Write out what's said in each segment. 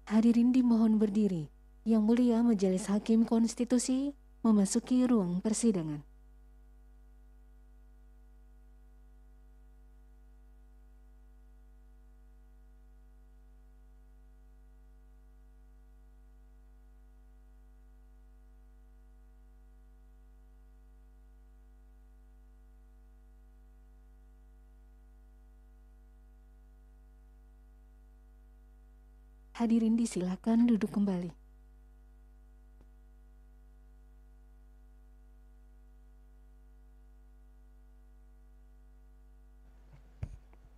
Hadirin dimohon berdiri. Yang Mulia Majelis Hakim Konstitusi memasuki ruang persidangan. Hadirin disilakan duduk kembali.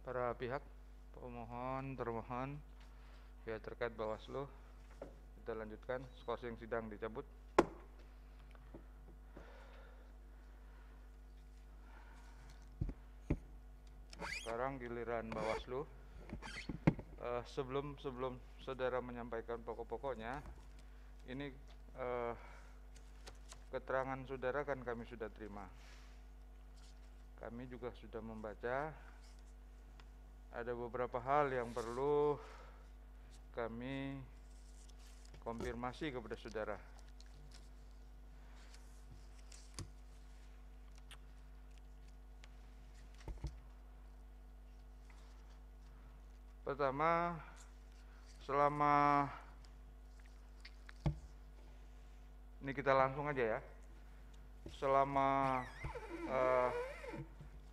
Para pihak, pemohon, termohon, pihak terkait Bawaslu, kita lanjutkan. Skorsing sidang dicabut. Sekarang giliran Bawaslu. Sebelum saudara menyampaikan pokok-pokoknya, ini keterangan saudara kan kami sudah terima. Kami juga sudah membaca. Ada beberapa hal yang perlu kami konfirmasi kepada saudara. Pertama, selama ini kita langsung aja ya. Selama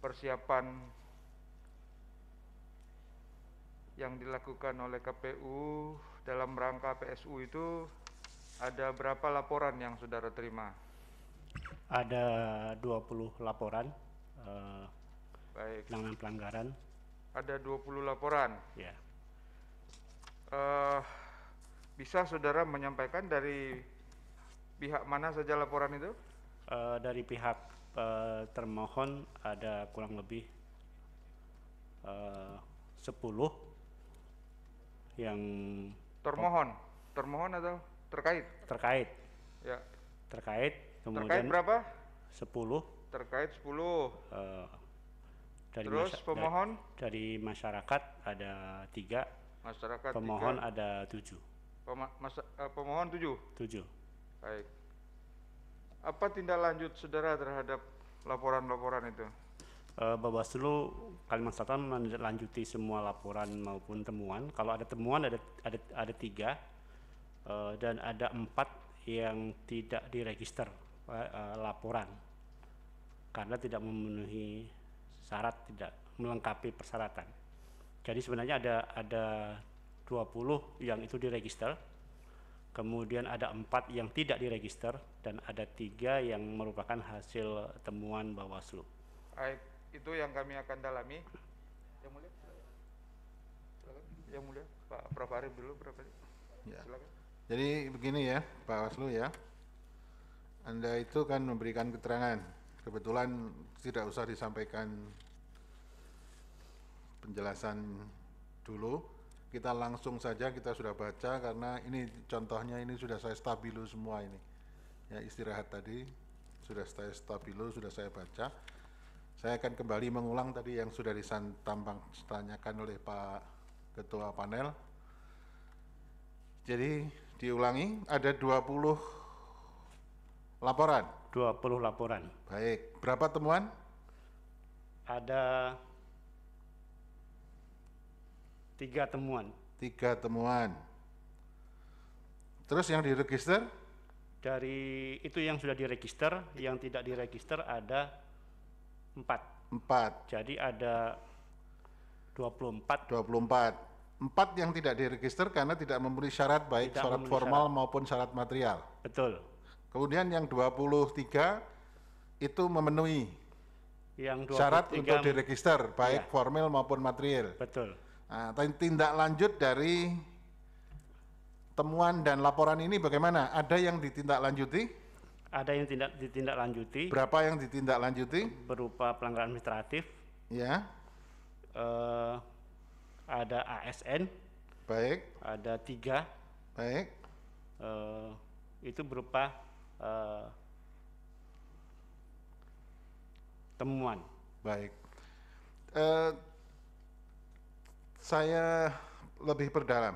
persiapan yang dilakukan oleh KPU dalam rangka PSU itu ada berapa laporan yang saudara terima? Ada 20 laporan Baik. penanganan pelanggaran. Ada 20 laporan. Ya. Bisa saudara menyampaikan dari pihak mana saja laporan itu? Dari pihak termohon ada kurang lebih 10 yang termohon atau terkait? Terkait. Ya. Terkait. Kemudian terkait berapa? 10. Terkait 10. Terus pemohon? Dari masyarakat ada 3. Masyarakat pemohon 3. ada 7. Pemohon 7? 7. Baik. Apa tindak lanjut saudara terhadap laporan-laporan itu? Bawaslu Kalimantan Selatan menindaklanjuti semua laporan maupun temuan. Kalau ada temuan ada 3 dan ada 4 yang tidak diregister laporan karena tidak memenuhi syarat, tidak melengkapi persyaratan. Jadi sebenarnya ada 20 yang itu diregister, kemudian ada 4 yang tidak diregister, dan ada 3 yang merupakan hasil temuan Bawaslu. Baik, itu yang kami akan dalami. Yang Mulia, silakan. Yang Mulia, Pak Prof Arif dulu berapa? Ya. Silakan. Jadi begini ya, Pak Bawaslu ya. Anda itu kan memberikan keterangan. Kebetulan tidak usah disampaikan penjelasan dulu. Kita langsung saja, kita sudah baca karena ini contohnya ini sudah saya stabilo semua ini. Ya, istirahat tadi sudah saya stabilo, sudah saya baca. Saya akan kembali mengulang tadi yang sudah ditanyakan oleh Pak Ketua Panel. Jadi diulangi, ada 20 laporan. 20 laporan. Baik, berapa temuan? Ada 3 temuan. 3 temuan. Terus yang diregister? Dari itu yang sudah diregister, yang tidak diregister ada 4. Jadi ada 24. 4 yang tidak diregister karena tidak memenuhi syarat, baik syarat formal maupun syarat material. Betul. Kemudian yang 23 itu memenuhi yang syarat untuk diregister, baik formal maupun material. Betul. Nah, tindak lanjut dari temuan dan laporan ini bagaimana? Ada yang ditindaklanjuti? Ada yang tidak ditindaklanjuti. Berapa yang ditindaklanjuti? Berupa pelanggaran administratif. Ya. Ada ASN. Baik. Ada 3. Baik. Itu berupa temuan. Baik. Saya lebih perdalam.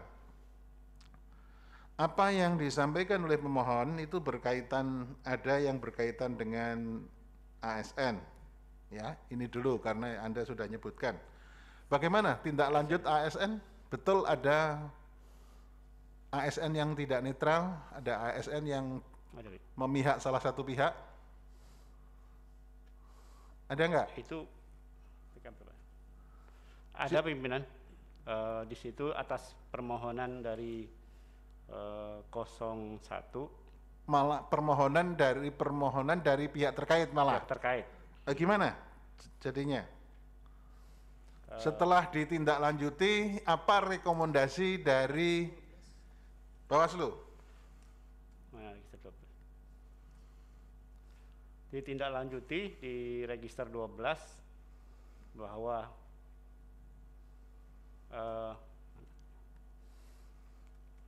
Apa yang disampaikan oleh pemohon itu berkaitan, ada yang berkaitan dengan ASN. Ya, ini dulu karena Anda sudah nyebutkan. Bagaimana tindak lanjut ASN? Betul ada ASN yang tidak netral, ada ASN yang memihak salah satu pihak? Ada enggak? Itu ada pimpinan di situ atas permohonan dari 01. Malah permohonan dari pihak terkait malah. Pihak terkait. Gimana jadinya? Setelah ditindaklanjuti, apa rekomendasi dari Bawaslu? Nah, register 12. Ditindaklanjuti di register 12 bahwa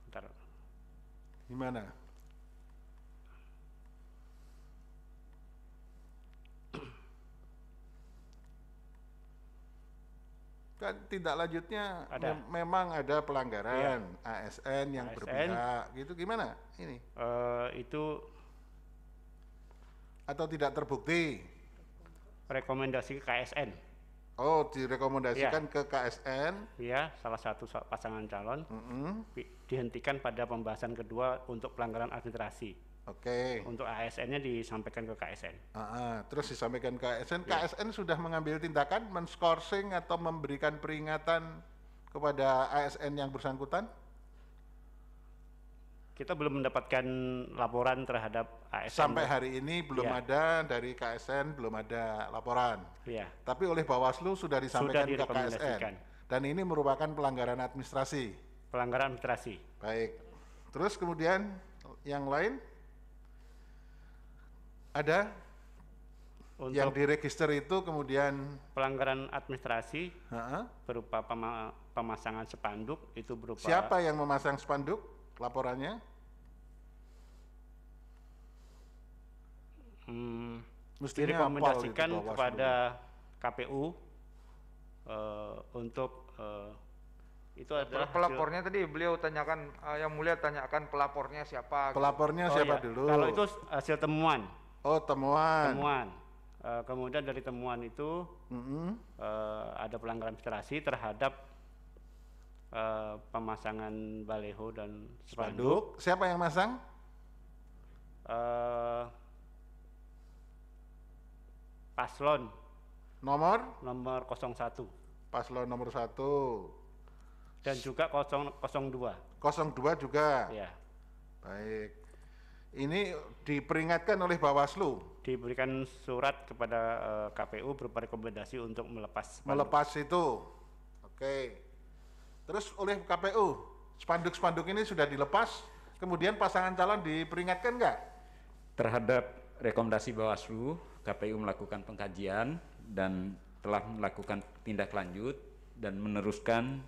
bentar. Gimana? Kan tindak lanjutnya memang ada pelanggaran ASN yang berpihak, gitu gimana ini? Itu atau tidak terbukti? Rekomendasi ke KSN. Oh, direkomendasikan ke KSN? Iya, salah satu pasangan calon dihentikan pada pembahasan kedua untuk pelanggaran administrasi. Oke. Untuk ASN-nya disampaikan ke KSN. Terus disampaikan ke KSN. KSN sudah mengambil tindakan, men-scourcing atau memberikan peringatan kepada ASN yang bersangkutan? Kita belum mendapatkan laporan terhadap ASN. Sampai hari ini belum ada dari KSN, belum ada laporan. Iya. Tapi oleh Bawaslu sudah disampaikan ke KSN. Dan ini merupakan pelanggaran administrasi. Pelanggaran administrasi. Baik. Terus kemudian yang lain? Ada untuk yang diregister itu kemudian pelanggaran administrasi berupa pemasangan spanduk itu berupa. Siapa yang memasang spanduk laporannya? Mestinya direkomendasikan kepada KPU untuk itu adalah pelapornya tadi beliau tanyakan, yang mulia tanyakan pelapornya siapa? Pelapornya siapa dulu? Kalau itu hasil temuan. Oh, temuan. Kemudian dari temuan itu ada pelanggaran administrasi terhadap pemasangan baleho dan spanduk. Siapa yang masang? Paslon nomor 01. Paslon nomor 1. Dan juga 02. 02 juga. Ya. Baik. Ini diperingatkan oleh Bawaslu. Diberikan surat kepada KPU berupa rekomendasi untuk melepas spanduk. Melepas itu. Oke. Terus oleh KPU, spanduk-spanduk ini sudah dilepas, kemudian pasangan calon diperingatkan enggak? Terhadap rekomendasi Bawaslu, KPU melakukan pengkajian dan telah melakukan tindak lanjut dan meneruskan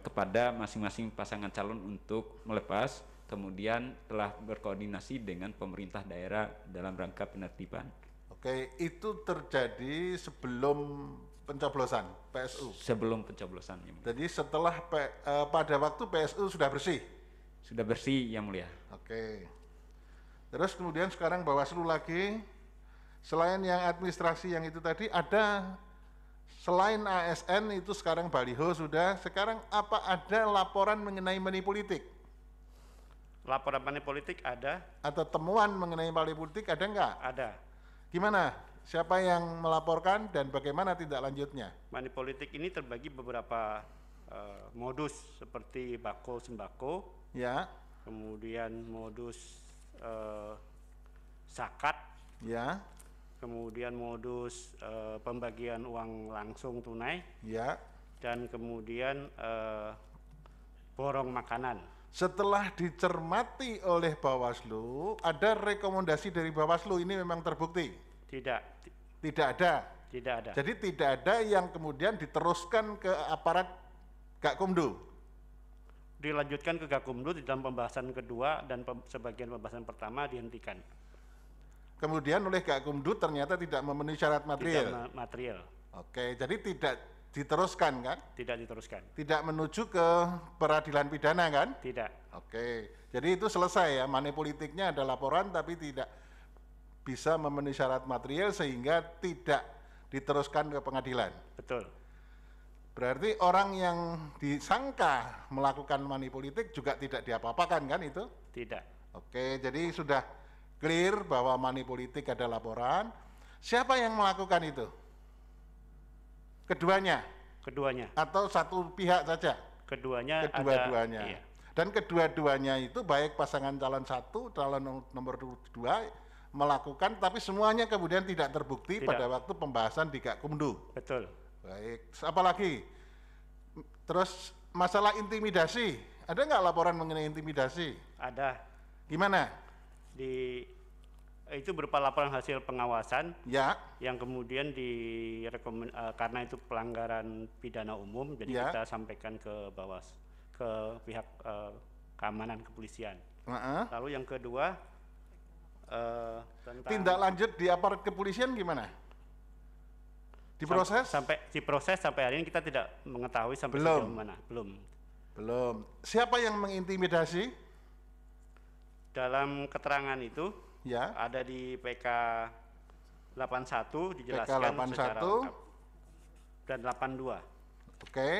kepada masing-masing pasangan calon untuk melepas. Kemudian telah berkoordinasi dengan pemerintah daerah dalam rangka penertiban. Oke, itu terjadi sebelum pencoblosan PSU? Sebelum pencoblosan, Yang Mulia. Jadi setelah pada waktu PSU sudah bersih? Sudah bersih, Yang Mulia. Oke. Terus kemudian sekarang Bawaslu lagi, selain yang administrasi yang itu tadi, ada selain ASN itu sekarang baliho sudah, sekarang apa ada laporan mengenai money politik? Laporan money politik ada. Atau temuan mengenai money politik ada enggak? Ada. Gimana? Siapa yang melaporkan dan bagaimana tindak lanjutnya? Money politik ini terbagi beberapa modus seperti bako sembako. Ya. Kemudian modus zakat. Ya. Kemudian modus pembagian uang langsung tunai. Ya. Dan kemudian borong makanan. Setelah dicermati oleh Bawaslu, ada rekomendasi dari Bawaslu ini memang terbukti? Tidak. Tidak ada? Tidak ada. Jadi tidak ada yang kemudian diteruskan ke aparat Gakumdu? Dilanjutkan ke Gakumdu di dalam pembahasan kedua dan sebagian pembahasan pertama dihentikan. Kemudian oleh Gakumdu ternyata tidak memenuhi syarat material? Tidak material. Oke, jadi tidak diteruskan kan? Tidak diteruskan. Tidak menuju ke peradilan pidana kan? Tidak. Oke, jadi itu selesai ya, money politiknya ada laporan tapi tidak bisa memenuhi syarat material sehingga tidak diteruskan ke pengadilan. Betul. Berarti orang yang disangka melakukan money politik juga tidak diapa-apakan kan itu? Tidak. Oke, jadi sudah clear bahwa money politik ada laporan. Siapa yang melakukan itu? Keduanya? Keduanya. Atau satu pihak saja? Keduanya. Kedua-duanya. Iya. Dan kedua-duanya itu baik pasangan calon 1, calon nomor 2 melakukan, tapi semuanya kemudian tidak terbukti Tidak. pada waktu pembahasan di Gakumdu. Betul. Baik, apalagi? Terus masalah intimidasi, ada nggak laporan mengenai intimidasi? Ada. Gimana? Itu berupa laporan hasil pengawasan Ya, yang kemudian karena itu pelanggaran pidana umum, jadi Ya. kita sampaikan ke ke pihak keamanan kepolisian. Lalu yang kedua tentang tindak lanjut di aparat kepolisian gimana? Diproses? diproses sampai hari ini kita tidak mengetahui sampai Belum. sejauh mana. Belum. Siapa yang mengintimidasi? Dalam keterangan itu Ya, ada di PK 81 dijelaskan PK 81. secara lengkap. Dan 82. Oke.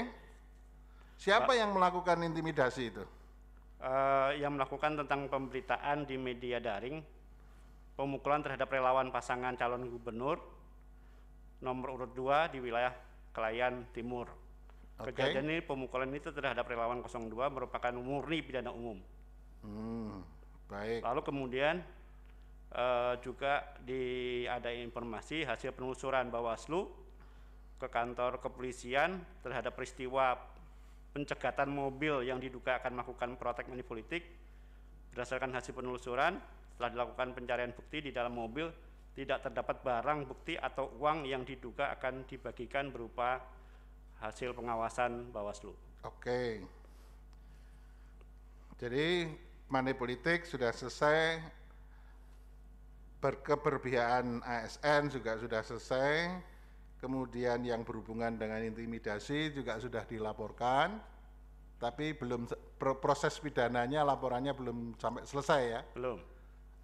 Siapa yang melakukan intimidasi itu? Yang melakukan tentang pemberitaan di media daring, pemukulan terhadap relawan pasangan calon gubernur nomor urut 2 di wilayah Kelayan Timur. Oke. Kejadian ini, pemukulan itu terhadap relawan 02 merupakan murni pidana umum. Baik. Lalu kemudian juga ada informasi hasil penelusuran Bawaslu ke kantor kepolisian terhadap peristiwa pencegatan mobil yang diduga akan melakukan praktek money politik. Berdasarkan hasil penelusuran, setelah dilakukan pencarian bukti di dalam mobil tidak terdapat barang bukti atau uang yang diduga akan dibagikan berupa hasil pengawasan Bawaslu. Oke. Jadi money politik sudah selesai, keberpihakan ASN juga sudah selesai, kemudian yang berhubungan dengan intimidasi juga sudah dilaporkan, tapi belum proses pidananya, laporannya belum sampai selesai ya. Belum.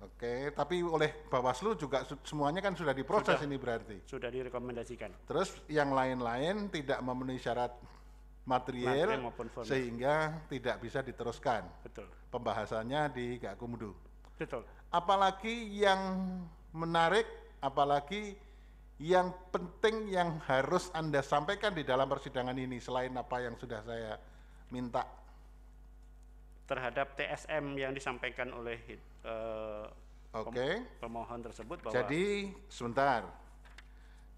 Oke, tapi oleh Bawaslu juga semuanya kan sudah diproses Sudah. ini berarti. Sudah direkomendasikan. Terus yang lain-lain tidak memenuhi syarat material maupun formal. sehingga tidak bisa diteruskan Betul. pembahasannya di Gakumdu. Betul. Apalagi yang menarik, apalagi yang penting yang harus Anda sampaikan di dalam persidangan ini selain apa yang sudah saya minta. Terhadap TSM yang disampaikan oleh Oke. pemohon tersebut bahwa Jadi sebentar,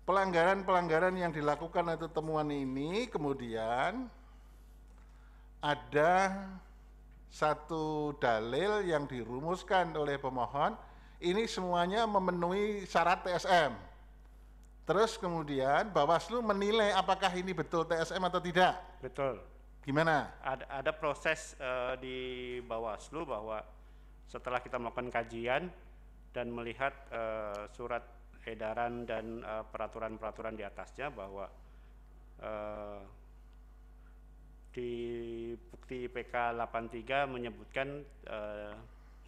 pelanggaran-pelanggaran yang dilakukan atau temuan ini kemudian ada satu dalil yang dirumuskan oleh pemohon, ini semuanya memenuhi syarat TSM. Terus kemudian Bawaslu menilai apakah ini betul TSM atau tidak. betul. Gimana? Ada proses di Bawaslu bahwa setelah kita melakukan kajian dan melihat surat edaran dan peraturan-peraturan di atasnya bahwa di bukti PK 83 menyebutkan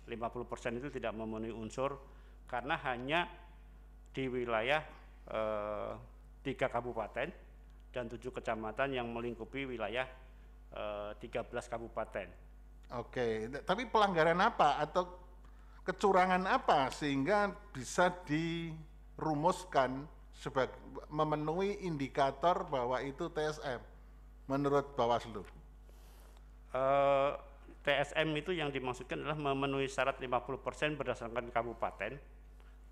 50% itu tidak memenuhi unsur karena hanya di wilayah 3 kabupaten dan 7 kecamatan yang melingkupi wilayah 13 kabupaten. Oke, tapi pelanggaran apa atau kecurangan apa sehingga bisa dirumuskan sebagai memenuhi indikator bahwa itu TSM menurut Bawaslu? TSM itu yang dimaksudkan adalah memenuhi syarat 50% berdasarkan kabupaten.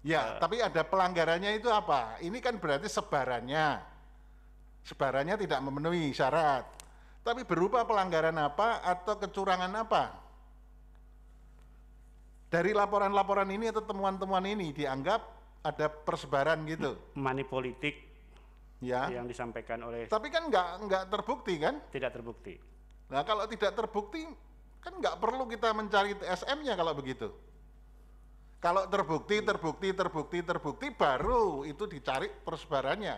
Ya, tapi ada pelanggarannya itu apa? Ini kan berarti sebarannya tidak memenuhi syarat. Tapi berupa pelanggaran apa atau kecurangan apa? Dari laporan-laporan ini atau temuan-temuan ini dianggap ada persebaran gitu. Money politik Ya. yang disampaikan oleh Tapi kan nggak terbukti kan? tidak terbukti. Nah kalau tidak terbukti kan nggak perlu kita mencari TSM-nya kalau begitu. Kalau terbukti baru itu dicari persebarannya.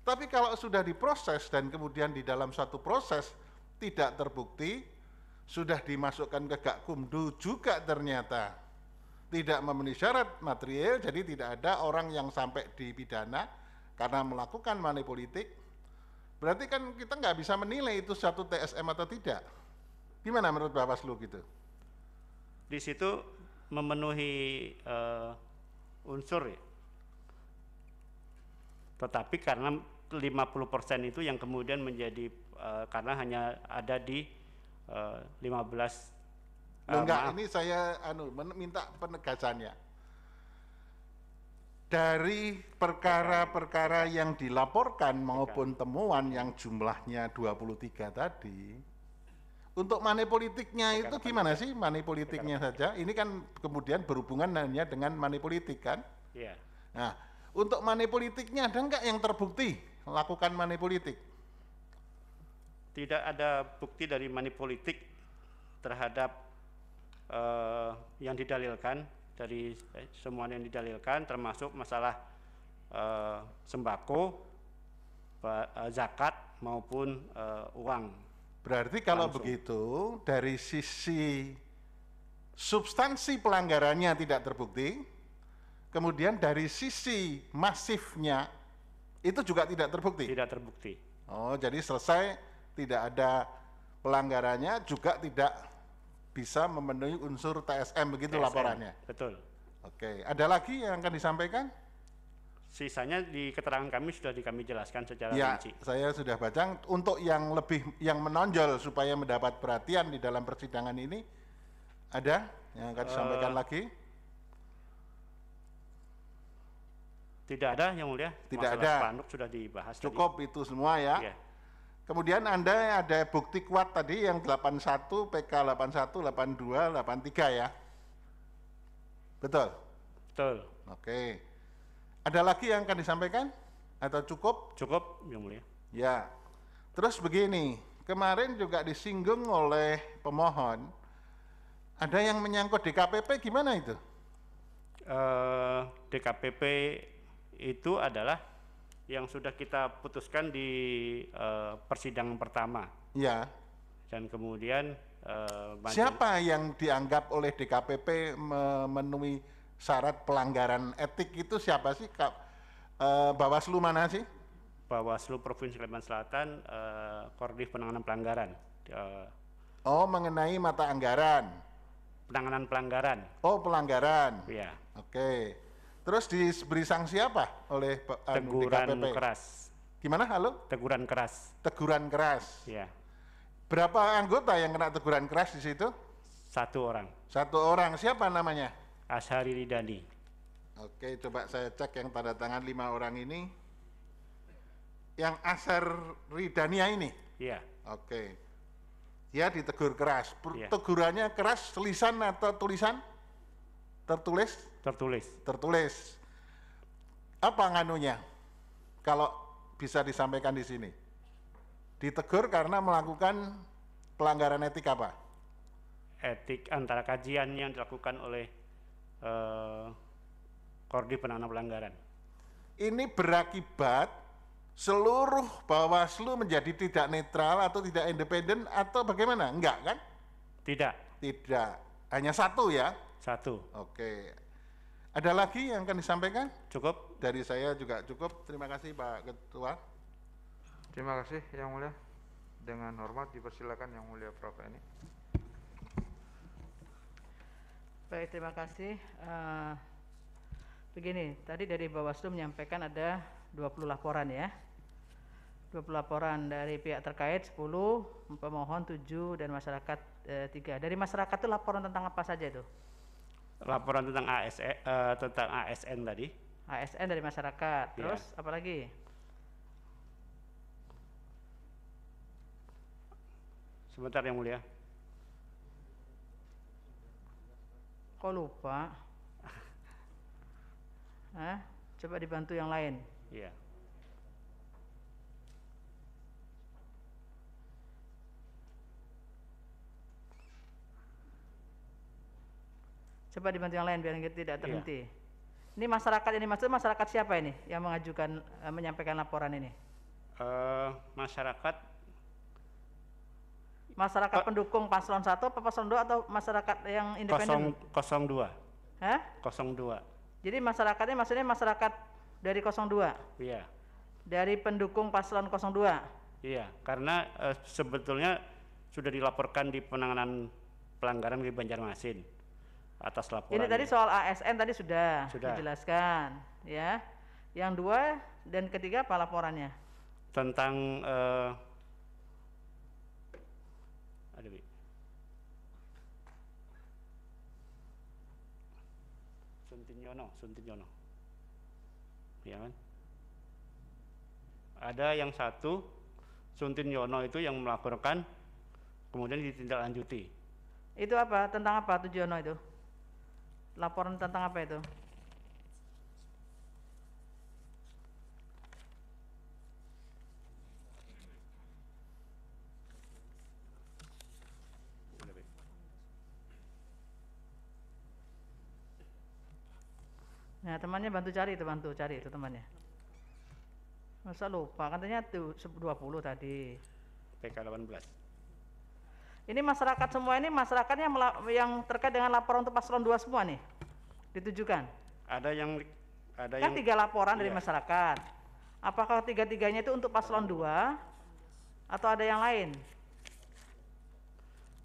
Tapi kalau sudah diproses dan kemudian di dalam satu proses tidak terbukti, sudah dimasukkan ke Gakumdu juga ternyata tidak memenuhi syarat material, jadi tidak ada orang yang sampai dipidana karena melakukan money politik. Berarti kan kita nggak bisa menilai itu satu TSM atau tidak. Gimana menurut Bawaslu gitu? Di situ memenuhi unsur ya. Tetapi karena 50% itu yang kemudian menjadi karena hanya ada di 15 enggak, ini saya minta penegasannya. Dari perkara-perkara yang dilaporkan maupun temuan yang jumlahnya 23 tadi, untuk money politiknya itu gimana sih money politiknya saja? Ini kan kemudian berhubungan hanya dengan money politik kan? Iya. Nah, untuk money politiknya ada enggak yang terbukti melakukan money politik? Tidak ada bukti dari money politik terhadap yang didalilkan, dari semua yang didalilkan termasuk masalah sembako, zakat maupun uang. Berarti kalau langsung. begitu dari sisi substansi pelanggarannya tidak terbukti, kemudian dari sisi masifnya itu juga tidak terbukti. Tidak terbukti. Oh, jadi selesai, tidak ada pelanggarannya, juga tidak bisa memenuhi unsur TSM, begitu TSM, laporannya. betul. Oke, ada lagi yang akan disampaikan? Sisanya di keterangan kami sudah kami jelaskan secara Ya, rinci. saya sudah baca. Untuk yang lebih yang menonjol supaya mendapat perhatian di dalam persidangan ini, ada yang akan disampaikan lagi? Tidak ada, Yang Mulia. Tidak Masalah ada. spanduk sudah dibahas. Cukup itu semua ya. Iya. Kemudian Anda ada bukti kuat tadi yang 81, PK 81, 82, 83 ya? Betul? Betul. Oke. Ada lagi yang akan disampaikan? Atau cukup? Cukup, Yang Mulia. Ya. Terus begini, kemarin juga disinggung oleh pemohon, ada yang menyangkut DKPP, gimana itu? DKPP itu adalah yang sudah kita putuskan di persidangan pertama. Ya. Dan kemudian siapa yang dianggap oleh DKPP memenuhi syarat pelanggaran etik itu siapa sih? Bawaslu mana sih? Bawaslu Provinsi Kalimantan Selatan, Koordinat Penanganan Pelanggaran. Oh, mengenai mata anggaran. Penanganan pelanggaran. Oh, pelanggaran. Ya. Oke. Terus diberi sanksi apa oleh Teguran DKPP? keras. Gimana? Halo? Teguran keras. Teguran keras. Ya. Berapa anggota yang kena teguran keras di situ? 1 orang. 1 orang. Siapa namanya? Ashari Ridani. Oke, coba saya cek yang tanda tangan 5 orang ini. Yang Ashar Ridania ini? Iya. Oke. Dia ditegur keras. Iya. Tegurannya keras lisan atau tulisan? Tertulis? Tertulis. Tertulis. Apa nganunya? Kalau bisa disampaikan di sini. Ditegur karena melakukan pelanggaran etik apa? Etik antara kajian yang dilakukan oleh Koordinat Penanganan Pelanggaran. Ini berakibat seluruh Bawaslu menjadi tidak netral atau tidak independen atau bagaimana? Enggak kan? Tidak. Tidak. Hanya 1 ya? 1. Oke. Ada lagi yang akan disampaikan? Cukup? Dari saya juga cukup. Terima kasih Pak Ketua. Terima kasih Yang Mulia. Dengan hormat dipersilakan Yang Mulia Prof. Eni. Baik, terima kasih. Begini, tadi dari Bawaslu menyampaikan ada 20 laporan ya. 20 laporan dari pihak terkait 10, pemohon 7 dan masyarakat 3. Dari masyarakat itu laporan tentang apa saja itu? Laporan tentang tentang ASN tadi. ASN dari masyarakat. Terus apa lagi? Sebentar Yang Mulia. Kok lupa? Hah? Coba dibantu yang lain. Iya. Coba dibantu yang lain biar kita tidak terhenti. Ini masyarakat ini maksud masyarakat siapa ini yang mengajukan menyampaikan laporan ini? Masyarakat pendukung paslon 1 apa paslon 2 atau masyarakat yang independen? 02. Hah? 02. Jadi masyarakatnya maksudnya masyarakat dari 02? Iya. Dari pendukung paslon 02? Iya, karena sebetulnya sudah dilaporkan di penanganan pelanggaran di Banjarmasin atas laporan. Ini tadi soal ASN tadi sudah dijelaskan, ya. Yang 2 dan ketiga apa laporannya? Tentang ada Bi. Suntinyono. Ya kan? Ada yang satu Suntinyono itu yang melaporkan kemudian ditindaklanjuti. Itu apa? Tentang apa Tujuono itu? Laporan tentang apa itu? Nah, temannya bantu cari itu temannya. Masa lupa, katanya tuh 20 tadi. PK 18. Ini masyarakat semua ini masyarakatnya yang terkait dengan laporan untuk paslon 2 semua nih ditujukan. Ada yang Kan 3 laporan dari masyarakat. Apakah 3-3-nya itu untuk paslon 2 atau ada yang lain?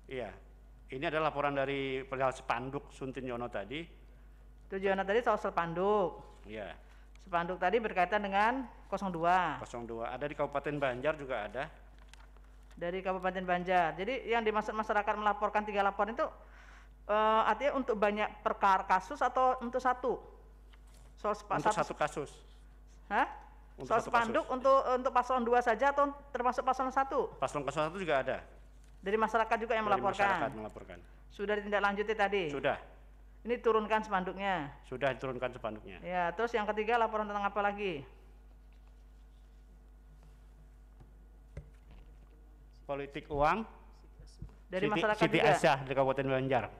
Iya. Ini adalah laporan dari perihal spanduk Suntinyono tadi. Tujuannya tadi soal spanduk. Iya. Spanduk tadi berkaitan dengan 02. 02. Ada di Kabupaten Banjar juga ada. Dari Kabupaten Banjar. Jadi yang dimaksud masyarakat melaporkan 3 laporan itu artinya untuk banyak perkara kasus atau untuk satu? Untuk satu kasus. Hah? Untuk soal satu spanduk kasus. untuk paslon 2 saja atau termasuk paslon 1? Paslon 01 juga ada. Dari masyarakat juga yang Dari melaporkan? masyarakat melaporkan. Sudah ditindaklanjuti tadi? Sudah. Ini turunkan spanduknya? Sudah diturunkan spanduknya. Ya, terus yang ketiga laporan tentang apa lagi? Politik uang. Dari masyarakat Siti juga? Asyah di Kabupaten Banjar.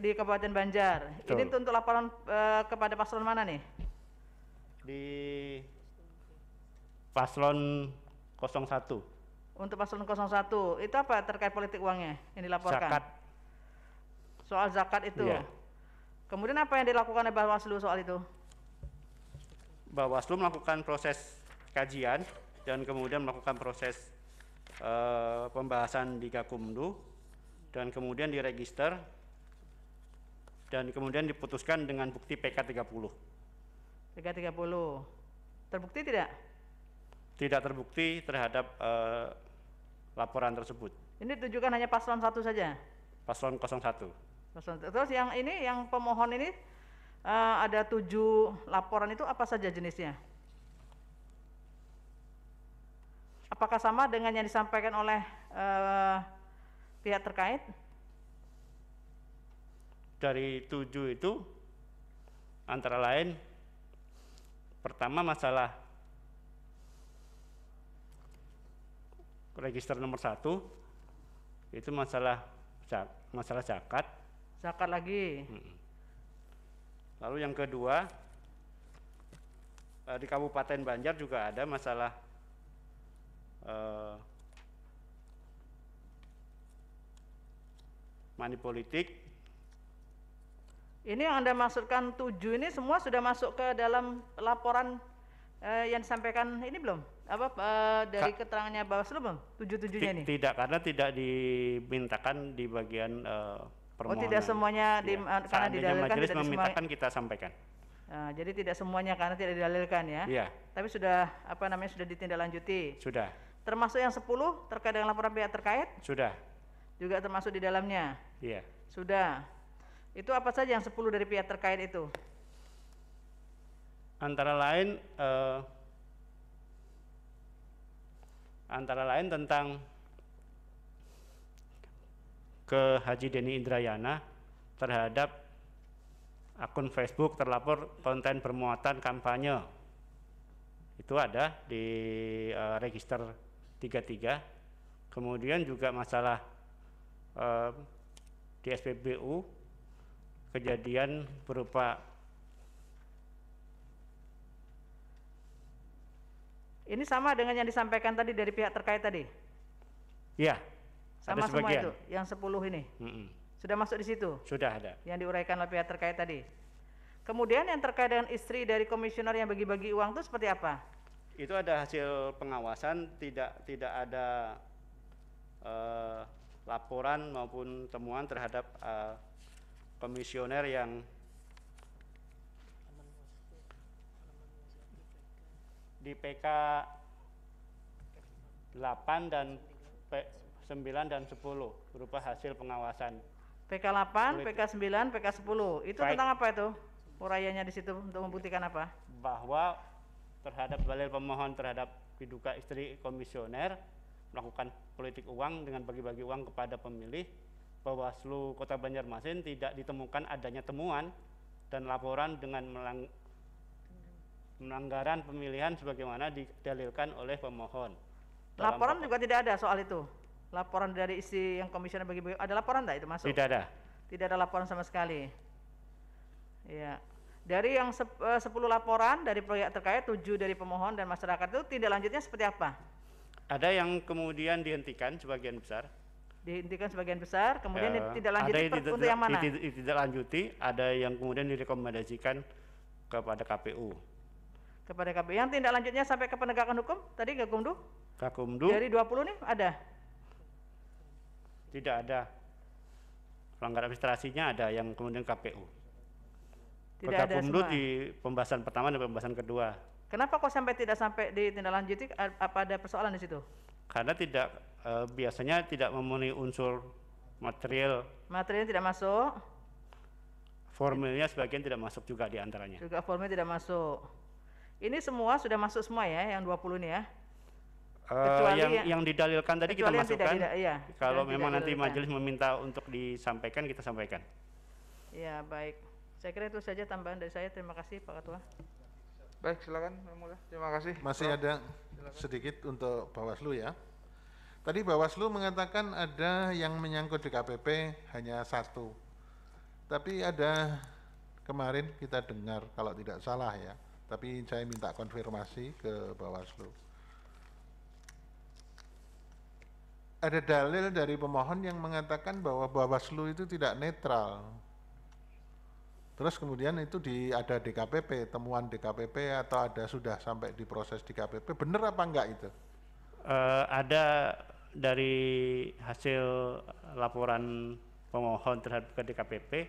Di Kabupaten Banjar. Betul. Ini untuk laporan kepada paslon mana nih? Di paslon 01. Untuk paslon 01, itu apa terkait politik uangnya yang dilaporkan? Zakat. Soal zakat itu? Iya. Kemudian apa yang dilakukan oleh Bawaslu soal itu? Bawaslu melakukan proses kajian dan kemudian melakukan proses pembahasan di Gakumdu dan kemudian diregister dan kemudian diputuskan dengan bukti PK 30. PK 30. Terbukti tidak? Tidak terbukti terhadap laporan tersebut. Ini tujukan hanya paslon 1 saja? Paslon 01. Terus yang ini, yang pemohon ini ada 7 laporan itu apa saja jenisnya? Apakah sama dengan yang disampaikan oleh pihak terkait? Dari 7 itu antara lain pertama masalah register nomor 1 itu masalah zakat. Zakat lagi. Lalu yang kedua di Kabupaten Banjar juga ada masalah money politik. Ini yang Anda maksudkan 7 ini semua sudah masuk ke dalam laporan yang disampaikan ini belum? Dari keterangannya Bawaslu belum? 7-7-nya ini? Tidak, karena tidak dimintakan di bagian permohonan. Oh, tidak semuanya karena didalilkan majelis tidak memintakan kita sampaikan. Nah, jadi tidak semuanya karena tidak didalilkan ya? Iya. Tapi sudah sudah ditindaklanjuti. Sudah. Termasuk yang 10 terkait dengan laporan pihak terkait? Sudah. Juga termasuk di dalamnya? Iya. Sudah. Itu apa saja yang 10 dari pihak terkait itu? Antara lain tentang ke Haji Denny Indrayana terhadap akun Facebook terlapor konten bermuatan kampanye. Itu ada di register 33. Kemudian juga masalah di SPBU kejadian berupa Ini sama dengan yang disampaikan tadi dari pihak terkait tadi? Iya, Sama ada semua sebagian. itu, yang 10 ini? Sudah masuk di situ? Sudah ada. Yang diuraikan oleh pihak terkait tadi. Kemudian yang terkait dengan istri dari komisioner yang bagi-bagi uang itu seperti apa? Itu ada hasil pengawasan, tidak ada laporan maupun temuan terhadap komisioner yang di PK 8 dan 9 dan 10 berupa hasil pengawasan. PK 8, PK 9, PK 10. Itu Baik. tentang apa itu? Uraiannya di situ untuk membuktikan apa? Bahwa terhadap dalil pemohon terhadap diduga istri komisioner melakukan politik uang dengan bagi-bagi uang kepada pemilih, Bawaslu Kota Banjarmasin tidak ditemukan adanya temuan dan laporan dengan melanggaran pemilihan sebagaimana didalilkan oleh pemohon. Laporan juga tidak ada soal itu. Laporan dari istri yang komisioner bagi-bagi, ada laporan enggak itu masuk? Tidak ada. Tidak ada laporan sama sekali. Ya. Dari yang 10 laporan dari proyek terkait, 7 dari pemohon dan masyarakat itu tindak lanjutnya seperti apa? Ada yang kemudian dihentikan sebagian besar. Dihentikan sebagian besar, kemudian tidak lanjut ada yang untuk yang mana? Tidak lanjuti, ada yang kemudian direkomendasikan kepada KPU. Kepada KPU. Yang tindak lanjutnya sampai ke penegakan hukum, tadi Gakumdu? Gakumdu Dari 20 nih ada? tidak ada. Pelanggaran administrasinya ada yang kemudian KPU. Tidak ada Gakumdu semua. di pembahasan pertama dan pembahasan kedua. Kenapa kok tidak sampai ditindaklanjuti? Apa ada persoalan di situ? Karena biasanya tidak memenuhi unsur material, Materialnya tidak masuk, formilnya sebagian tidak masuk juga di antaranya. juga formnya tidak masuk. Ini semua sudah masuk semua ya, yang 20 ini ya? Kecuali yang didalilkan tadi kita kecuali yang masukkan. iya, Kalau yang memang tidak nanti didalilkan. majelis meminta untuk disampaikan, kita sampaikan. Ya baik, saya kira itu saja tambahan dari saya. Terima kasih Pak Ketua. Baik, silakan Yang Mulia. Terima kasih. Masih Prof. ada sedikit untuk Bawaslu ya. Tadi Bawaslu mengatakan ada yang menyangkut DKPP hanya 1. Tapi ada kemarin kita dengar kalau tidak salah ya. Tapi saya minta konfirmasi ke Bawaslu. Ada dalil dari pemohon yang mengatakan bahwa Bawaslu itu tidak netral. Terus kemudian itu ada DKPP, temuan DKPP atau ada sudah sampai di proses DKPP, benar apa enggak itu? Ada dari hasil laporan pemohon terhadap DKPP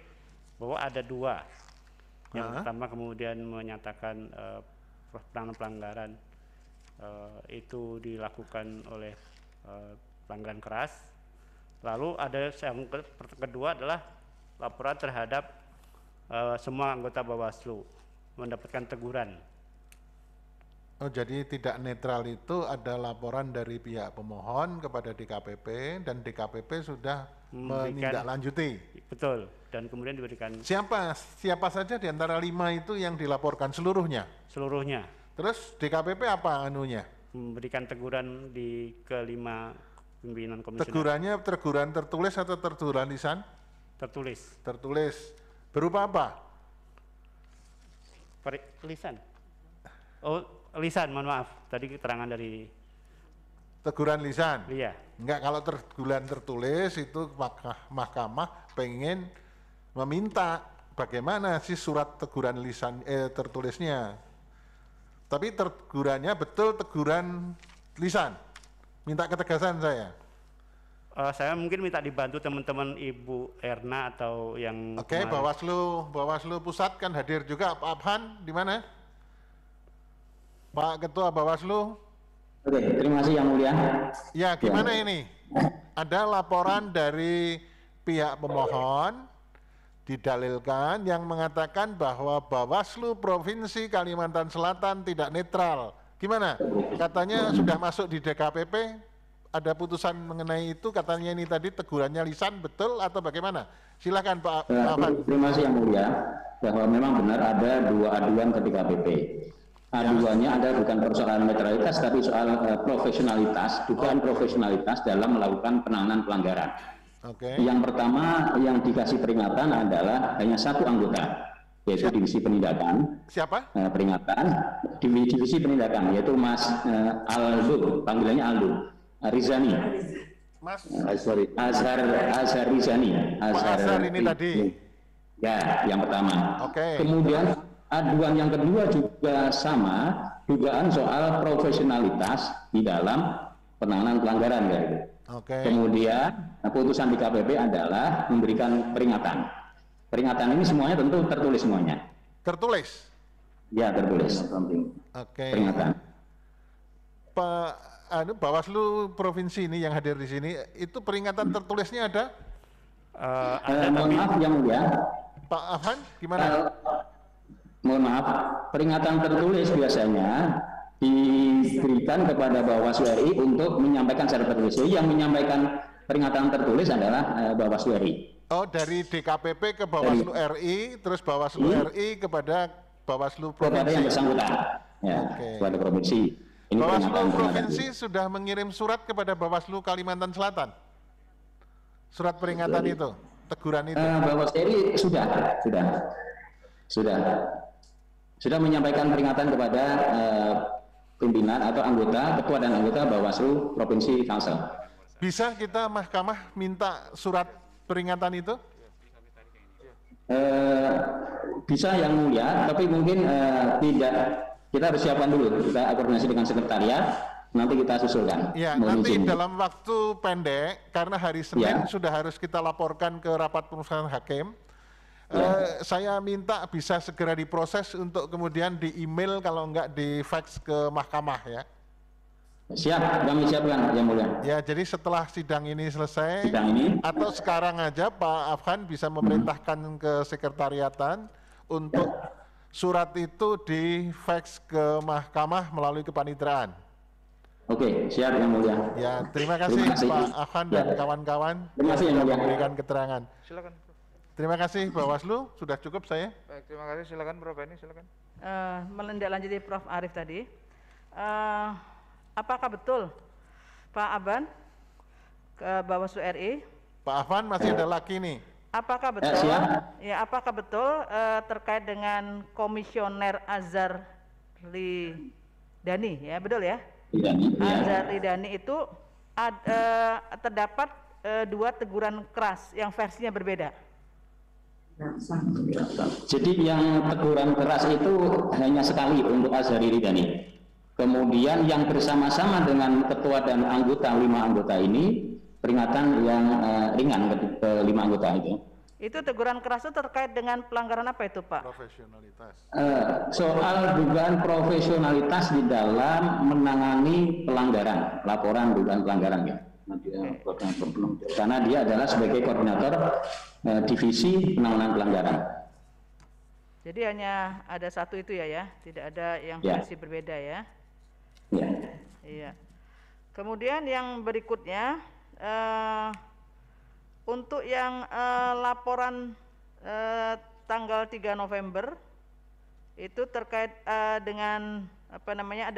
bahwa ada 2. Yang pertama kemudian menyatakan pelanggaran itu dilakukan oleh pelanggaran keras. Lalu ada yang kedua adalah laporan terhadap semua anggota Bawaslu mendapatkan teguran. Oh, jadi tidak netral itu ada laporan dari pihak pemohon kepada DKPP dan DKPP sudah menindaklanjuti. Betul, dan kemudian diberikan Siapa saja di antara 5 itu yang dilaporkan seluruhnya? seluruhnya. Terus DKPP apa anunya? Memberikan teguran di kelima pimpinan komisioner. Tegurannya teguran tertulis atau teguran lisan? Tertulis. Tertulis. Berupa apa? Lisan. Oh, lisan, mohon maaf. Tadi keterangan dari Teguran lisan. Iya. Enggak, kalau teguran tertulis itu mahkamah pengen meminta bagaimana sih surat teguran lisan tertulisnya. Tapi tegurannya betul teguran lisan. Minta ketegasan saya. Saya mungkin minta dibantu teman-teman Ibu Erna atau yang Oke, Bawaslu Pusat kan hadir juga. Pak Abhan di mana? Pak Ketua Bawaslu. Oke, terima kasih Yang Mulia. Ya, gimana ini? Ada laporan dari pihak pemohon didalilkan yang mengatakan bahwa Bawaslu Provinsi Kalimantan Selatan tidak netral. Gimana? Katanya sudah masuk di DKPP, ada putusan mengenai itu, katanya ini tadi tegurannya lisan, betul atau bagaimana? Silakan Pak Afan. Terima kasih Yang Mulia, bahwa memang benar ada 2 aduan ke DKPP. Aduannya ada bukan persoalan netralitas, tapi soal profesionalitas, dugaan profesionalitas dalam melakukan penanganan pelanggaran. Yang pertama yang dikasih peringatan adalah hanya 1 anggota, yaitu divisi penindakan. Siapa? Peringatan divisi penindakan, yaitu Mas Aldo, panggilannya Aldo Rizani. Mas Azhar Rizani. Azhar ini tadi. Ya, yang pertama. Oke. Kemudian aduan yang kedua juga sama, dugaan soal profesionalitas di dalam penanganan pelanggaran ya. Oke. Kemudian putusan di KPP adalah memberikan peringatan. Peringatan ini semuanya tentu tertulis semuanya. Tertulis. Ya, tertulis. Oke. Peringatan. Pak Bawaslu provinsi ini yang hadir di sini, itu peringatan tertulisnya ada? Mohon maaf yang mulia. Pak Afhan, gimana? Mohon maaf, peringatan tertulis biasanya diberikan kepada Bawaslu RI untuk menyampaikan secara tertulis. Jadi yang menyampaikan peringatan tertulis adalah Bawaslu RI. Oh, dari DKPP ke Bawaslu RI, terus Bawaslu RI kepada Bawaslu Kepada yang provinsi. bersangkutan, ya, Oke. kepada provinsi. Ini Bawaslu peringatan provinsi sudah mengirim surat kepada Bawaslu Kalimantan Selatan. Surat peringatan itu, teguran itu. Bawaslu RI sudah menyampaikan peringatan kepada pimpinan atau anggota, ketua dan anggota Bawaslu Provinsi Kalsel. Bisa kita mahkamah minta surat peringatan itu? Bisa yang mulia, tapi mungkin tidak. Kita harus siapkan dulu. Kita koordinasi dengan sekretariat, nanti kita susulkan. Ya, Mohon nanti izin. dalam waktu pendek, karena hari Senin Ya. sudah harus kita laporkan ke rapat pemusyawaratan hakim. Saya minta bisa segera diproses untuk kemudian di email, kalau enggak di fax ke mahkamah ya. Siap, kami siapkan yang mulia. Ya, jadi setelah sidang ini selesai, Sidang ini. atau sekarang aja Pak Afhan bisa memerintahkan ke sekretariatan untuk surat itu di fax ke mahkamah melalui kepanitraan. Oke, siap yang mulia. Ya, terima kasih, Terima kasih. Pak Afhan dan Ya. kawan-kawan Terima kasih, yang yang sudah mulia. memberikan keterangan. Silakan. Terima kasih Bawaslu, sudah cukup saya. Baik, terima kasih. Silakan Prof. Beni, silakan. Menindaklanjuti Prof. Arief tadi, apakah betul Pak Aban ke Bawaslu RI, Pak Afhan masih ada lagi nih. apakah betul siap. ya apakah betul terkait dengan Komisioner Azhar Ridani, ya betul ya? Ridani, ya. Azhar Ridani itu terdapat 2 teguran keras yang versinya berbeda. Jadi yang teguran keras itu hanya sekali untuk Azhari Ridani. Kemudian yang bersama-sama dengan ketua dan anggota 5 anggota ini peringatan yang ringan ke 5 anggota itu. Itu teguran keras itu terkait dengan pelanggaran apa itu, Pak? Profesionalitas. Soal dugaan profesionalitas di dalam menangani pelanggaran, laporan dugaan pelanggaran ya. Karena dia adalah sebagai koordinator divisi penanganan pelanggaran. Jadi hanya ada satu itu ya, tidak ada yang Ya. versi berbeda ya. Ya. Iya. Kemudian yang berikutnya untuk yang laporan tanggal 3 November itu terkait dengan apa namanya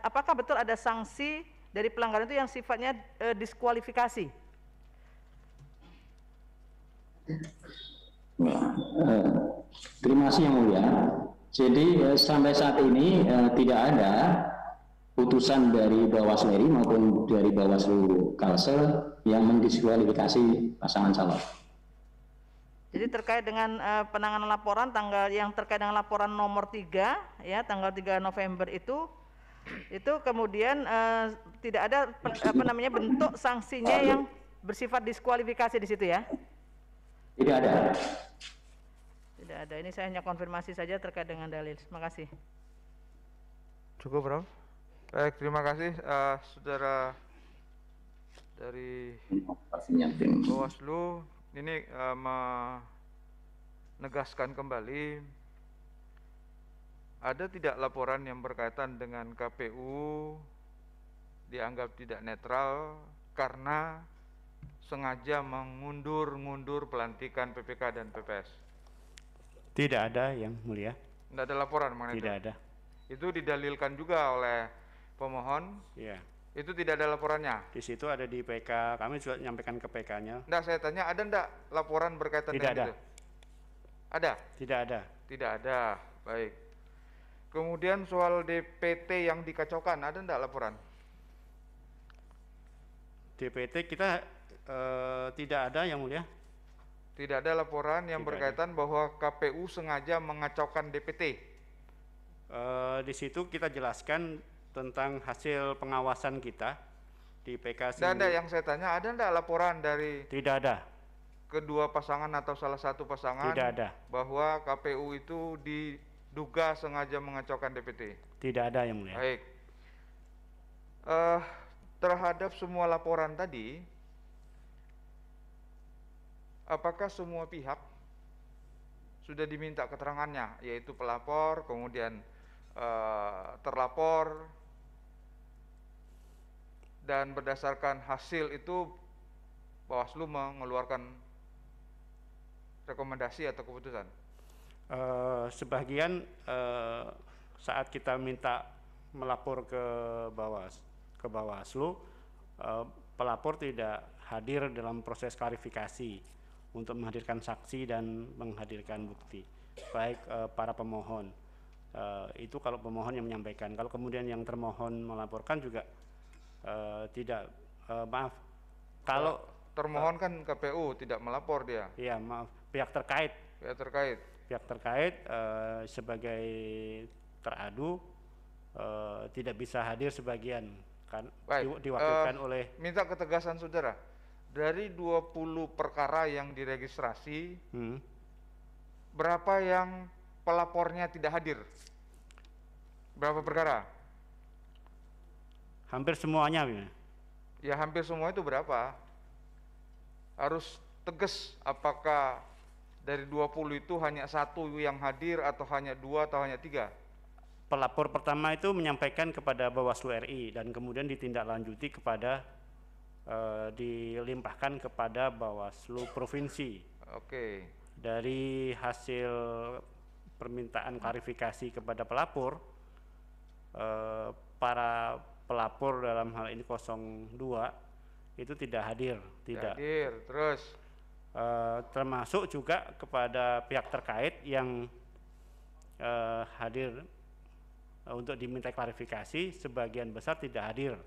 apakah betul ada sanksi dari pelanggaran itu yang sifatnya diskualifikasi? Ya, terima kasih yang mulia. Jadi sampai saat ini tidak ada putusan dari Bawaslu RI maupun dari Bawaslu Kalsel yang mendiskualifikasi pasangan calon. Jadi terkait dengan penanganan laporan yang terkait dengan laporan nomor 3 ya tanggal 3 November itu kemudian tidak ada bentuk sanksinya yang bersifat diskualifikasi di situ ya. Tidak ada. Tidak ada. Ini saya hanya konfirmasi saja terkait dengan dalil. Terima kasih. Cukup, Prof. Baik, terima kasih saudara dari Bawaslu. Ini menegaskan kembali, ada tidak laporan yang berkaitan dengan KPU dianggap tidak netral karena sengaja mengundur-ngundur pelantikan PPK dan PPS? Tidak ada yang mulia. Tidak ada laporan mengenai Tidak itu? ada. Itu didalilkan juga oleh pemohon, Ya. itu tidak ada laporannya? Di situ ada di PK, kami juga menyampaikan ke PK-nya. Enggak, saya tanya, ada enggak laporan berkaitan Tidak dengan ada. itu? Ada? Tidak ada. Tidak ada, baik. Kemudian soal DPT yang dikacaukan, ada enggak laporan? DPT kita tidak ada yang mulia. Tidak ada laporan yang Tidak berkaitan bahwa KPU sengaja mengacaukan DPT. Di situ kita jelaskan tentang hasil pengawasan kita di PK. Tidak ada, yang saya tanya, ada enggak laporan dari Tidak ada. kedua pasangan atau salah satu pasangan Tidak ada. bahwa KPU itu diduga sengaja mengacaukan DPT? Tidak ada yang mulia. Baik. Terhadap semua laporan tadi, apakah semua pihak sudah diminta keterangannya, yaitu pelapor, kemudian terlapor, dan berdasarkan hasil itu Bawaslu mengeluarkan rekomendasi atau keputusan? Sebagian saat kita minta melapor ke Bawaslu, pelapor tidak hadir dalam proses klarifikasi untuk menghadirkan saksi dan menghadirkan bukti, baik para pemohon. Itu kalau pemohon yang menyampaikan. Kalau kemudian yang termohon melaporkan juga tidak, maaf, kalau termohon kan KPU tidak melapor dia. Iya, maaf, pihak terkait sebagai teradu tidak bisa hadir sebagian, kan diwakilkan oleh. Minta ketegasan saudara, dari 20 perkara yang diregistrasi, berapa yang pelapornya tidak hadir? Berapa perkara? Hampir semuanya. Ya hampir semua itu berapa? Harus tegas, apakah dari 20 itu hanya 1 yang hadir atau hanya 2 atau hanya 3? Pelapor pertama itu menyampaikan kepada Bawaslu RI dan kemudian ditindaklanjuti kepada dilimpahkan kepada Bawaslu Provinsi. Oke. Dari hasil permintaan klarifikasi kepada pelapor, para pelapor dalam hal ini 02 itu tidak hadir, tidak hadir. Terus termasuk juga kepada pihak terkait yang hadir untuk diminta klarifikasi, sebagian besar tidak hadir.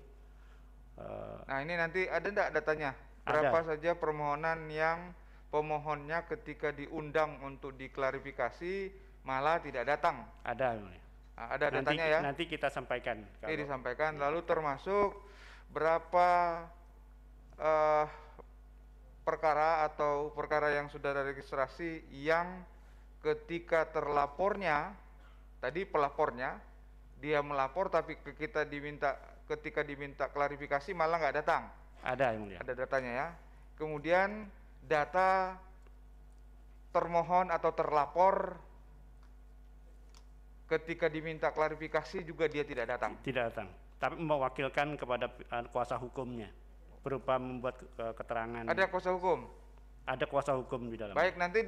Nah ini nanti ada enggak datanya? Berapa saja permohonan yang pemohonnya ketika diundang untuk diklarifikasi malah tidak datang? Ada. Nah, ada datanya ya? Nanti kita sampaikan. Ini disampaikan. Lalu termasuk berapa perkara atau perkara yang sudah registrasi yang ketika terlapornya, tadi pelapornya, dia melapor tapi ketika diminta klarifikasi malah nggak datang? Ada yang mulia. Ada datanya ya. Kemudian data termohon atau terlapor ketika diminta klarifikasi juga dia tidak datang? Tidak datang, tapi mewakilkan kepada kuasa hukumnya berupa membuat keterangan. Ada kuasa hukum? Ada kuasa hukum di dalam. Baik, nanti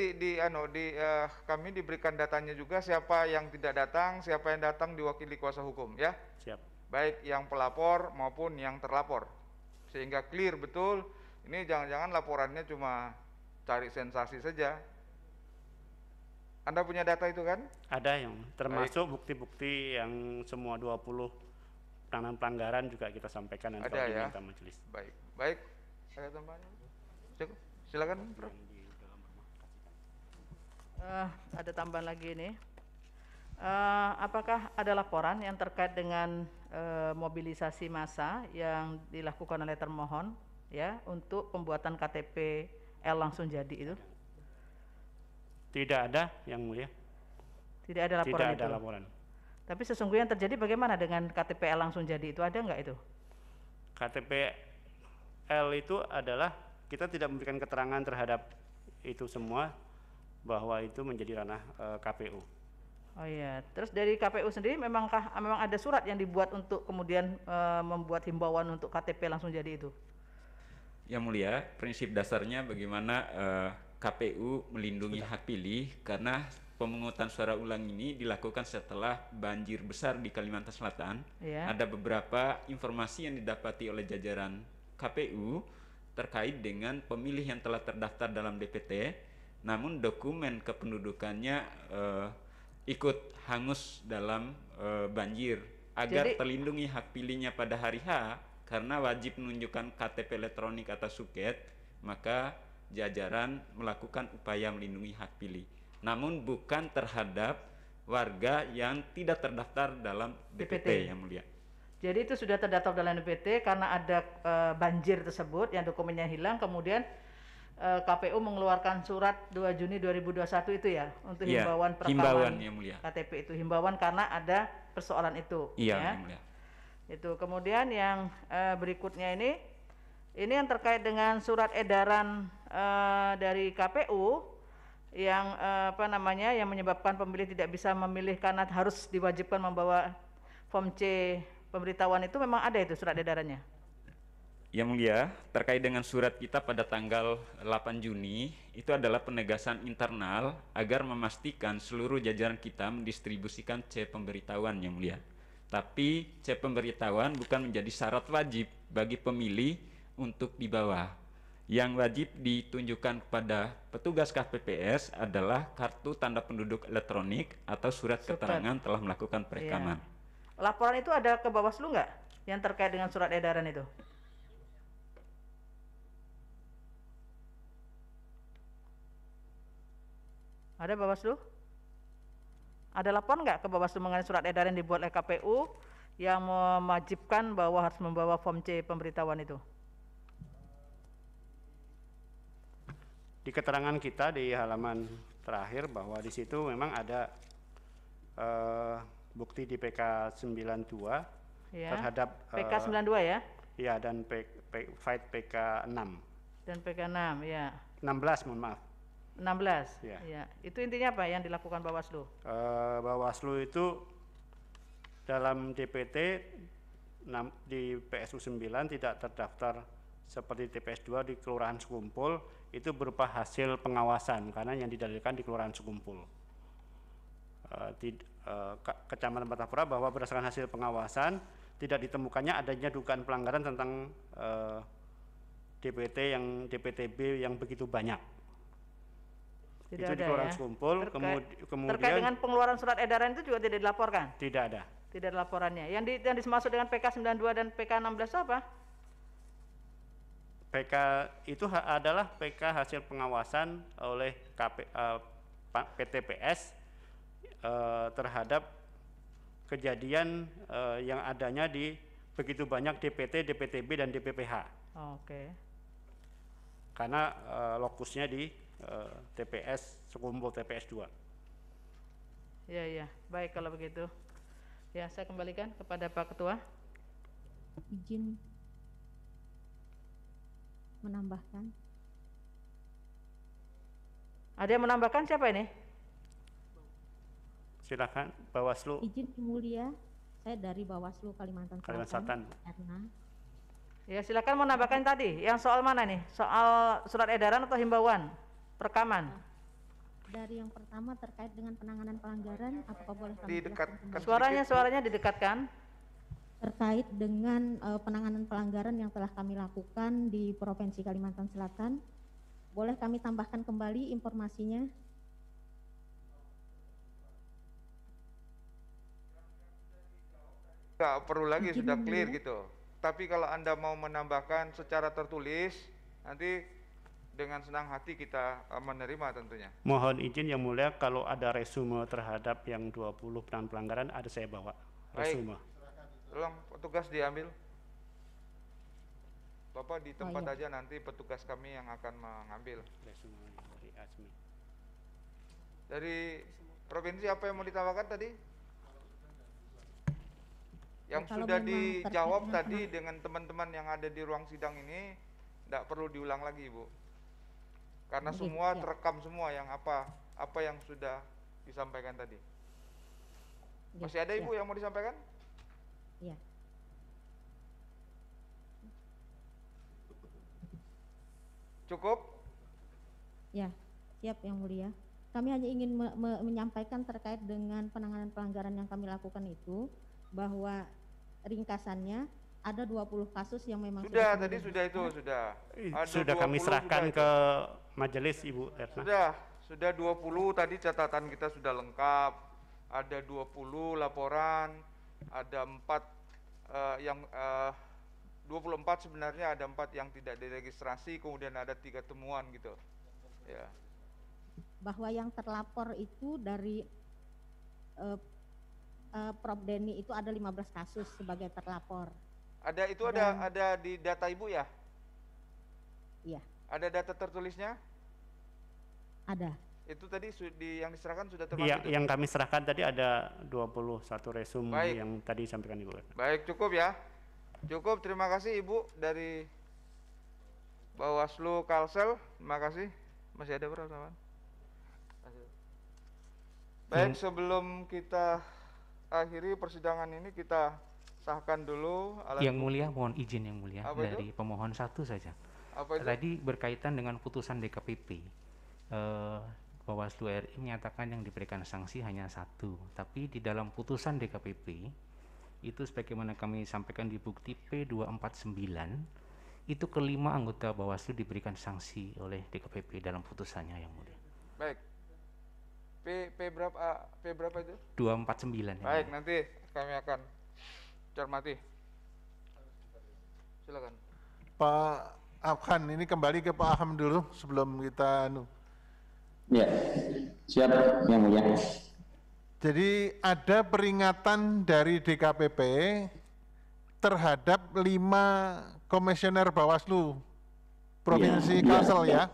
kami diberikan datanya juga, siapa yang tidak datang, siapa yang datang diwakili kuasa hukum ya. Siap. Baik yang pelapor maupun yang terlapor, sehingga clear betul. Ini jangan-jangan laporannya cuma cari sensasi saja. Anda punya data itu kan? Ada, yang termasuk bukti-bukti yang semua 20 penanganan pelanggaran juga kita sampaikan nanti kalau diminta majelis. Baik. Ada tambahan? Cukup. Silakan, Prof. Ada tambahan lagi nih. Apakah ada laporan yang terkait dengan mobilisasi massa yang dilakukan oleh termohon ya untuk pembuatan KTP L langsung jadi itu? Tidak ada yang mulia. Tidak ada laporan itu. Tidak ada laporan. Tapi sesungguhnya yang terjadi bagaimana dengan KTP L langsung jadi itu, ada nggak itu? KTP L itu adalah kita tidak memberikan keterangan terhadap itu semua bahwa itu menjadi ranah KPU. Oh iya, terus dari KPU sendiri memang ada surat yang dibuat untuk kemudian membuat himbauan untuk KTP langsung jadi itu? Yang mulia, prinsip dasarnya bagaimana KPU melindungi hak pilih karena pemungutan suara ulang ini dilakukan setelah banjir besar di Kalimantan Selatan. Yeah. Ada beberapa informasi yang didapati oleh jajaran KPU terkait dengan pemilih yang telah terdaftar dalam DPT, namun dokumen kependudukannya ikut hangus dalam banjir agar terlindungi hak pilihnya pada hari H karena wajib menunjukkan KTP elektronik atau suket, maka jajaran melakukan upaya melindungi hak pilih. Namun bukan terhadap warga yang tidak terdaftar dalam DPT yang mulia. Jadi itu sudah terdaftar dalam DPT karena ada banjir tersebut yang dokumennya hilang, kemudian KPU mengeluarkan surat 2 Juni 2021 itu ya untuk himbauan perekaman yang mulia. KTP itu, himbauan karena ada persoalan itu. Iya, ya. yang mulia. Itu kemudian yang berikutnya ini yang terkait dengan surat edaran dari KPU yang yang menyebabkan pemilih tidak bisa memilih karena harus diwajibkan membawa form C pemberitahuan, itu memang ada itu surat edarannya. Yang mulia, terkait dengan surat kita pada tanggal 8 Juni, itu adalah penegasan internal agar memastikan seluruh jajaran kita mendistribusikan C pemberitahuan yang mulia. Tapi C pemberitahuan bukan menjadi syarat wajib bagi pemilih untuk dibawa. Yang wajib ditunjukkan kepada petugas KPPS adalah kartu tanda penduduk elektronik atau surat keterangan telah melakukan perekaman. Laporan itu ada ke Bawaslu nggak yang terkait dengan surat edaran itu? Ada Bawaslu? Ada laporan nggak ke Bawaslu mengenai surat edaran yang dibuat oleh KPU yang mewajibkan bahwa harus membawa form C pemberitahuan itu? Di keterangan kita di halaman terakhir bahwa di situ memang ada bukti di PK 92 terhadap PK 92 ya? Iya, dan fight PK 6. Dan PK 6 ya. 16 mohon maaf. 16. Ya. Ya. Itu intinya apa yang dilakukan Bawaslu? Bawaslu itu dalam DPT di PSU 9 tidak terdaftar seperti TPS 2 di Kelurahan Sekumpul, itu berupa hasil pengawasan karena yang didalilkan di Kelurahan Sekumpul. Kecamatan Martapura bahwa berdasarkan hasil pengawasan tidak ditemukannya adanya dugaan pelanggaran tentang DPTB yang begitu banyak. Tidak itu ada di Kelurahan ya? Sekumpul. Kemudian terkait dengan pengeluaran surat edaran itu juga tidak dilaporkan? Tidak ada. Tidak ada laporannya. Yang dimaksud dengan PK 92 dan PK 16 itu apa? PK itu adalah PK hasil pengawasan oleh PTPS terhadap kejadian yang adanya di begitu banyak DPT, DPTB, dan DPPH. Oke. Karena lokusnya di TPS Sekumpul, TPS 2. Ya, baik kalau begitu. Ya, saya kembalikan kepada Pak Ketua. Izin menambahkan. Ada yang menambahkan, siapa ini? Silakan Bawaslu. Izin Yang Mulia, saya dari Bawaslu Kalimantan Selatan. Erna. Ya, silakan menambahkan tadi. Yang soal mana nih? Soal surat edaran atau himbauan perekaman? Dari yang pertama terkait dengan penanganan pelanggaran, apakah boleh kami didekatkan? Suaranya didekatkan. Terkait dengan penanganan pelanggaran yang telah kami lakukan di Provinsi Kalimantan Selatan, boleh kami tambahkan kembali informasinya? Nggak perlu lagi, sudah clear gitu. Tapi kalau Anda mau menambahkan secara tertulis, nanti dengan senang hati kita menerima tentunya. Mohon izin Yang Mulia, kalau ada resume terhadap yang 20 pelanggaran ada saya bawa resume. Baik. Tolong petugas diambil. Bapak di tempat aja, nanti petugas kami yang akan mengambil. Resume dari Asmi. Dari provinsi apa yang mau ditambahkan tadi? Yang sudah dijawab tadi dengan teman-teman yang ada di ruang sidang ini, tidak perlu diulang lagi, Ibu. Karena semua terekam semua yang apa yang sudah disampaikan tadi. Masih ada Ibu yang mau disampaikan? Iya. Cukup? Ya, siap Yang Mulia. Kami hanya ingin menyampaikan terkait dengan penanganan pelanggaran yang kami lakukan itu, bahwa ringkasannya ada 20 kasus yang memang sudah tadi sudah itu sudah. Sudah kami serahkan ke majelis Ibu Erna. Sudah 20 tadi catatan kita sudah lengkap. ada 20 laporan, ada 24 sebenarnya, ada 4 yang tidak diregistrasi, kemudian ada 3 temuan gitu. Ya. Bahwa yang terlapor itu dari Prof Denny itu ada 15 kasus sebagai terlapor. Ada itu ada di data Ibu ya? Iya. Ada data tertulisnya? Ada. Itu tadi yang diserahkan sudah Iya, termasuk? yang kami serahkan tadi ada 21 resum yang tadi disampaikan Ibu. Baik, cukup ya. Cukup, terima kasih Ibu dari Bawaslu Kalsel. Terima kasih. Masih ada berapa teman? Baik, sebelum kita akhiri persidangan ini, kita sahkan dulu alat Yang Mulia, mohon izin Yang Mulia, Apa dari itu? pemohon 1 saja. Apa itu? Tadi berkaitan dengan putusan DKPP, Bawaslu RI menyatakan yang diberikan sanksi hanya 1, tapi di dalam putusan DKPP itu sebagaimana kami sampaikan di bukti P249 itu kelima anggota Bawaslu diberikan sanksi oleh DKPP dalam putusannya Yang Mulia. Baik. P berapa itu? 249. Baik, nanti kami akan cermati. Silakan. Pak Afhan, ini kembali ke Pak Aham dulu sebelum kita Ya, siap Yang Mulia. Jadi ada peringatan dari DKPP terhadap 5 komisioner Bawaslu Provinsi Kalsel ya?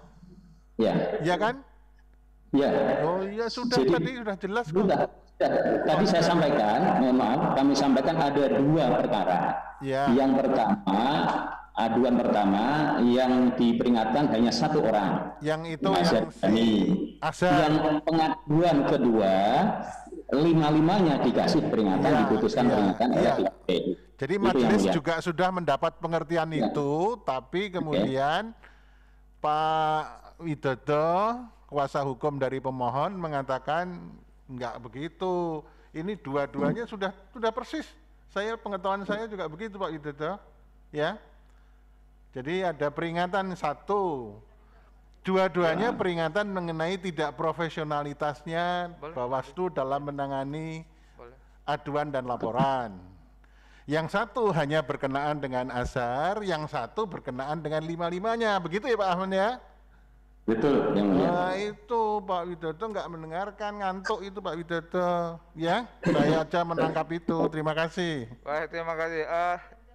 Ya. Ya kan? Ya. Oh iya sudah, Jadi, tadi sudah jelas kok. Sudah. Tadi saya sampaikan, mohon maaf, kami sampaikan ada 2 perkara. Ya. Yang pertama, aduan pertama yang diperingatkan hanya 1 orang. Yang itu Azhar Dhani. Yang pengaduan kedua, 5-5-nya dikasih peringatan, diputuskan peringatan oleh DKPP. Jadi majelis juga sudah mendapat pengertian itu, tapi kemudian Pak Widodo, kuasa hukum dari pemohon, mengatakan enggak begitu. Ini dua-duanya sudah persis. Pengetahuan saya juga begitu Pak Widodo, ya. Jadi ada peringatan 1. Dua-duanya peringatan mengenai tidak profesionalitasnya Bawaslu dalam menangani aduan dan laporan. Yang 1 hanya berkenaan dengan Azhar, yang 1 berkenaan dengan 5-5-nya. Begitu ya Pak Ahmad ya? Betul, Yang Mulia. Nah itu Pak Widodo nggak mendengarkan, ngantuk itu Pak Widodo. Ya, saya aja menangkap itu. Terima kasih. Baik, terima kasih.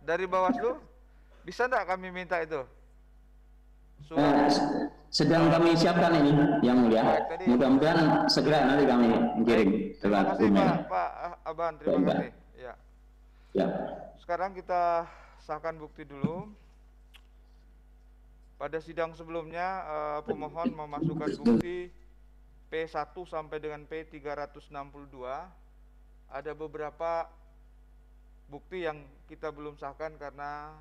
Dari Bawaslu, bisa enggak kami minta itu? Sedang kami siapkan ini, Yang Mulia. Mudah-mudahan segera nanti kami kirim. Terima kasih Pak Aban, terima kasih. Ya. Ya. Sekarang kita sahkan bukti dulu. Pada sidang sebelumnya pemohon memasukkan bukti P1 sampai dengan P362. Ada beberapa bukti yang kita belum sahkan karena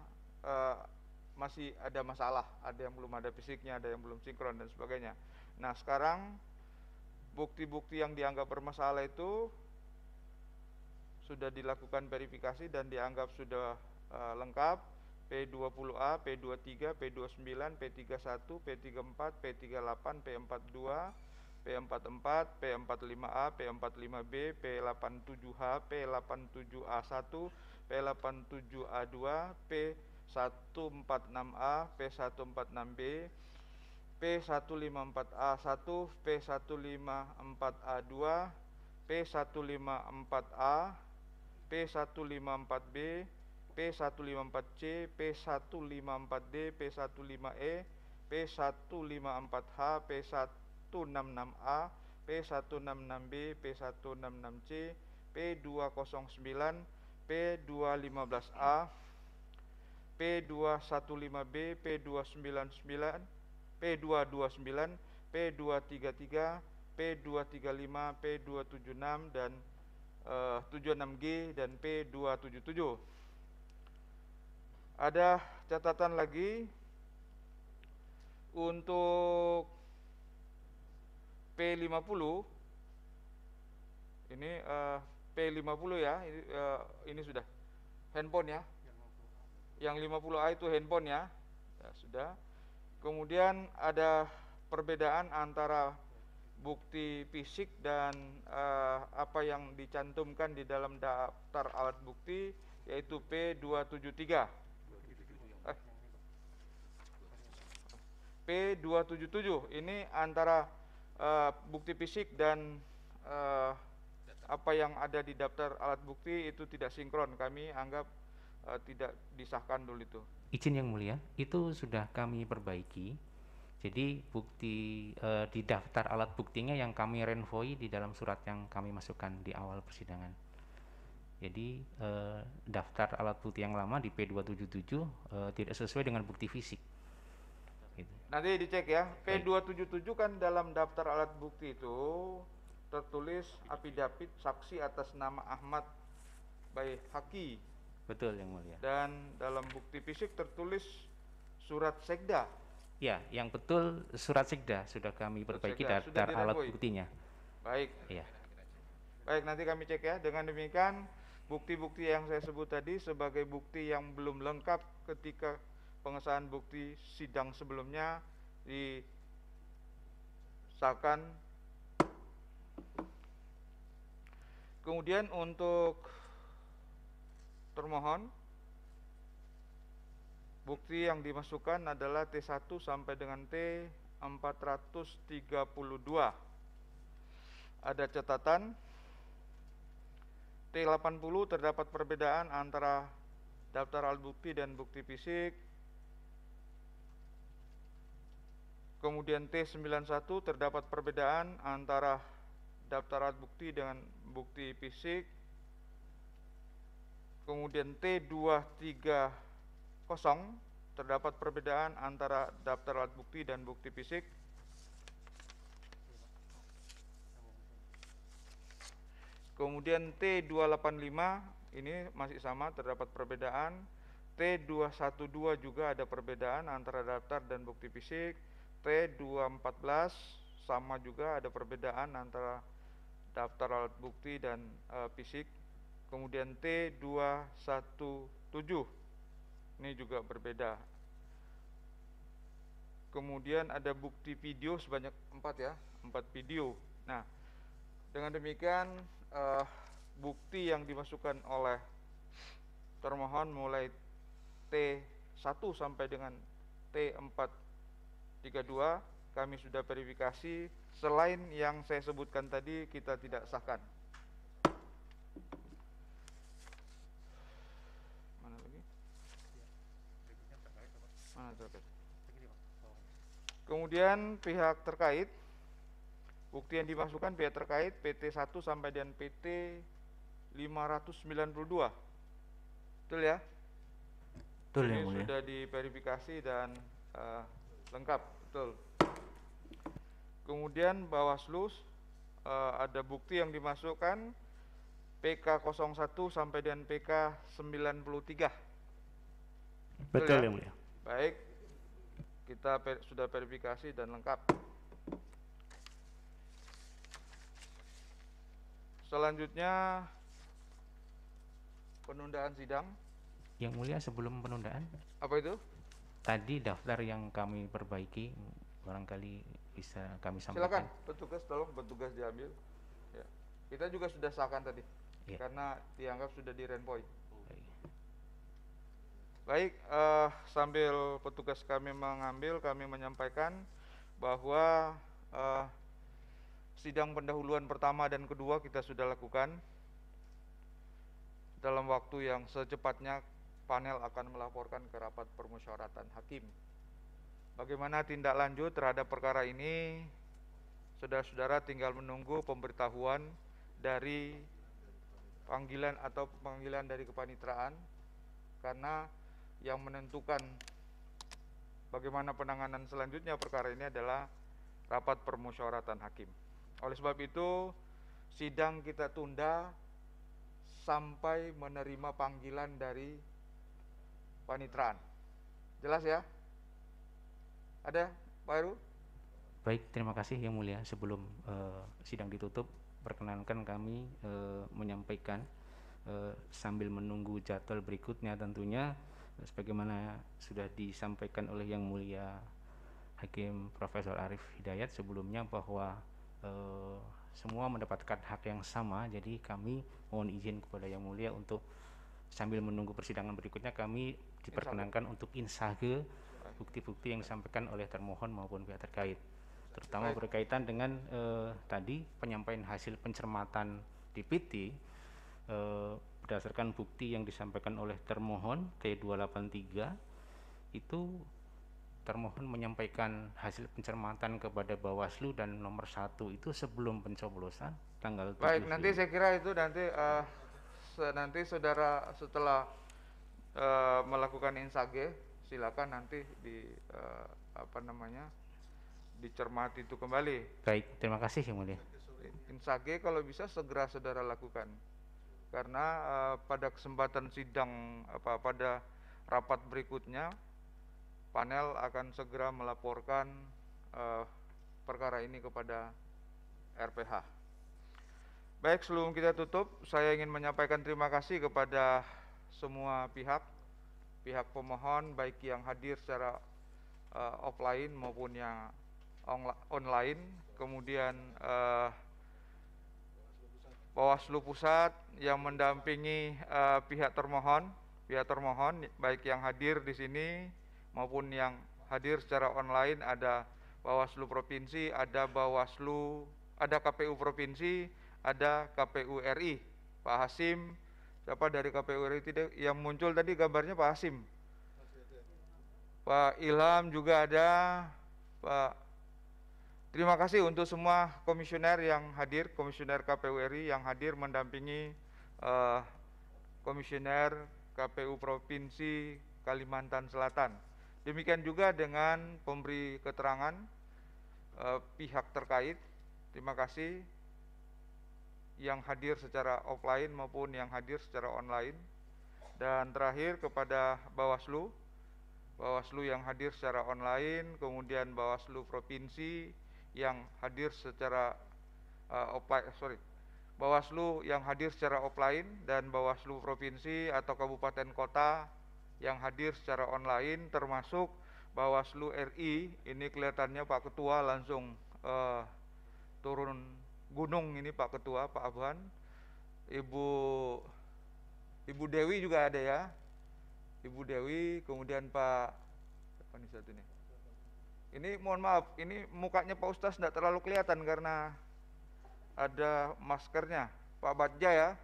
masih ada masalah, ada yang belum ada fisiknya, ada yang belum sinkron dan sebagainya. Nah sekarang bukti-bukti yang dianggap bermasalah itu sudah dilakukan verifikasi dan dianggap sudah lengkap. P20A, P23, P29, P31, P34, P38, P42, P44, P45A, P45B, P87H, P87A1, P87A2, P146A, P146B, P154A1, P154A2, P154A, P154B, P154C, P154D, P15E, P154H, P166A, P166B, P166C, P209, P215A, P215B, P299, P229, P233, P235, P276 dan 76G dan P277. Ada catatan lagi untuk P50. Ini P50 ya, ini sudah handphone ya. Yang 50A itu handphone ya. Ya sudah. Kemudian ada perbedaan antara bukti fisik dan apa yang dicantumkan di dalam daftar alat bukti, yaitu P273. P277 ini antara bukti fisik dan apa yang ada di daftar alat bukti itu tidak sinkron. Kami anggap tidak disahkan dulu itu. Izin Yang Mulia, itu sudah kami perbaiki. Jadi bukti di daftar alat buktinya yang kami renvoi di dalam surat yang kami masukkan di awal persidangan. Jadi daftar alat bukti yang lama di P277 tidak sesuai dengan bukti fisik. Gitu. Nanti dicek ya. P277 kan dalam daftar alat bukti itu tertulis apidapit saksi atas nama Ahmad Baihaqi. Betul Yang Mulia. Dan dalam bukti fisik tertulis surat sekda. Ya, yang betul surat sekda sudah kami perbaiki daftar alat buktinya. Baik. Ya. Baik, nanti kami cek ya. Dengan demikian, bukti-bukti yang saya sebut tadi sebagai bukti yang belum lengkap ketika pengesahan bukti sidang sebelumnya disahkan. Kemudian untuk termohon, bukti yang dimasukkan adalah T1 sampai dengan T432. Ada catatan T80 terdapat perbedaan antara daftar alat bukti dan bukti fisik. Kemudian T91 terdapat perbedaan antara daftar alat bukti dengan bukti fisik. Kemudian T230 terdapat perbedaan antara daftar alat bukti dan bukti fisik. Kemudian T285 ini masih sama, terdapat perbedaan. T212 juga ada perbedaan antara daftar dan bukti fisik. T214 sama juga ada perbedaan antara daftar alat bukti dan fisik. Kemudian T217 ini juga berbeda. Kemudian ada bukti video sebanyak 4 ya, 4 video. Nah, dengan demikian bukti yang dimasukkan oleh termohon mulai T1 sampai dengan T432 kami sudah verifikasi. Selain yang saya sebutkan tadi, kita tidak sahkan. Mana lagi? Mana terkait? Kemudian pihak terkait, bukti yang dimasukkan pihak terkait PT1 sampai dengan PT 592. Betul ya? Betul Ini Yang Mulia. sudah diverifikasi dan lengkap, betul. Kemudian Bawaslu ada bukti yang dimasukkan PK01 sampai dengan PK93. Betul ya? Yang Mulia. Baik, kita sudah verifikasi dan lengkap. Selanjutnya penundaan sidang. Yang Mulia, sebelum penundaan, Apa itu? tadi daftar yang kami perbaiki barangkali bisa kami Silakan, sampaikan. petugas tolong petugas diambil. Ya. Kita juga sudah sahkan tadi, Ya. karena dianggap sudah di renpoint. Baik. Baik, sambil petugas kami mengambil, kami menyampaikan bahwa sidang pendahuluan pertama dan kedua kita sudah lakukan. Dalam waktu yang secepatnya panel akan melaporkan ke rapat permusyawaratan hakim. Bagaimana tindak lanjut terhadap perkara ini? Saudara-saudara tinggal menunggu pemberitahuan dari panggilan atau pemanggilan dari kepanitraan, karena yang menentukan bagaimana penanganan selanjutnya perkara ini adalah rapat permusyawaratan hakim. Oleh sebab itu, sidang kita tunda sampai menerima panggilan dari panitraan. Jelas ya? Ada, Pak Heru? Baik, terima kasih Yang Mulia. Sebelum sidang ditutup, perkenankan kami menyampaikan sambil menunggu jadwal berikutnya tentunya, sebagaimana sudah disampaikan oleh Yang Mulia Hakim Profesor Arif Hidayat sebelumnya, bahwa semua mendapatkan hak yang sama. Jadi kami mohon izin kepada Yang Mulia untuk sambil menunggu persidangan berikutnya kami diperkenankan untuk insage bukti-bukti yang disampaikan oleh termohon maupun pihak terkait, terutama berkaitan dengan tadi penyampaian hasil pencermatan DPT berdasarkan bukti yang disampaikan oleh termohon T283 itu termohon menyampaikan hasil pencermatan kepada Bawaslu dan nomor 1 itu sebelum pencoblosan tanggal 7 Baik, nanti saya kira itu nanti saudara setelah melakukan insage silakan nanti dicermati itu kembali. Baik, terima kasih Yang Mulia. Insage kalau bisa segera saudara lakukan karena pada kesempatan sidang pada rapat berikutnya panel akan segera melaporkan perkara ini kepada RPH. Baik, sebelum kita tutup, saya ingin menyampaikan terima kasih kepada semua pihak pemohon, baik yang hadir secara offline maupun yang online, kemudian Bawaslu Pusat yang mendampingi pihak termohon, baik yang hadir di sini maupun yang hadir secara online, ada Bawaslu Provinsi, ada KPU Provinsi, ada KPU RI, Pak Hasim. Siapa dari KPU RI tidak yang muncul tadi gambarnya Pak Hasim. Pak Ilham juga ada. Terima kasih untuk semua komisioner yang hadir, komisioner KPU RI yang hadir mendampingi komisioner KPU Provinsi Kalimantan Selatan. Demikian juga dengan pemberi keterangan pihak terkait. Terima kasih yang hadir secara offline maupun yang hadir secara online. Dan terakhir kepada Bawaslu yang hadir secara online, kemudian Bawaslu Provinsi yang hadir secara Bawaslu yang hadir secara offline dan Bawaslu Provinsi atau Kabupaten Kota yang hadir secara online, termasuk Bawaslu RI. Ini kelihatannya Pak Ketua langsung turun gunung ini, Pak Ketua, Pak Abhan. Ibu Dewi juga ada ya, Ibu Dewi, kemudian Pak apa nih satu nih. Ini mohon maaf, ini mukanya Pak Ustaz tidak terlalu kelihatan karena ada maskernya. Pak Badja ya,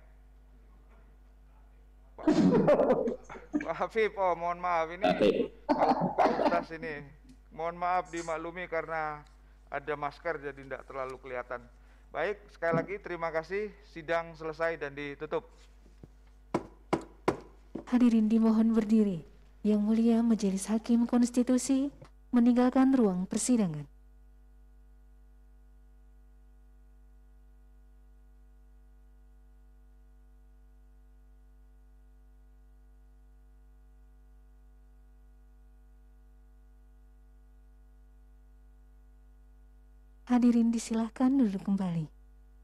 Pak Hafib. Oh mohon maaf, ini Pak Ustaz ini, mohon maaf dimaklumi karena ada masker jadi tidak terlalu kelihatan. Baik, sekali lagi terima kasih, sidang selesai dan ditutup. Hadirin dimohon berdiri. Yang Mulia Majelis Hakim Konstitusi meninggalkan ruang persidangan. Hadirin disilahkan duduk kembali.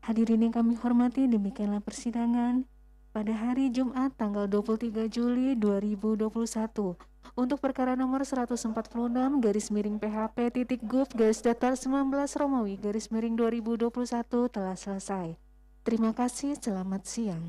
Hadirin yang kami hormati, demikianlah persidangan pada hari Jumat tanggal 23 Juli 2021 untuk perkara nomor 140/PHP.Gov/19 Romawi/2021 telah selesai. Terima kasih, selamat siang.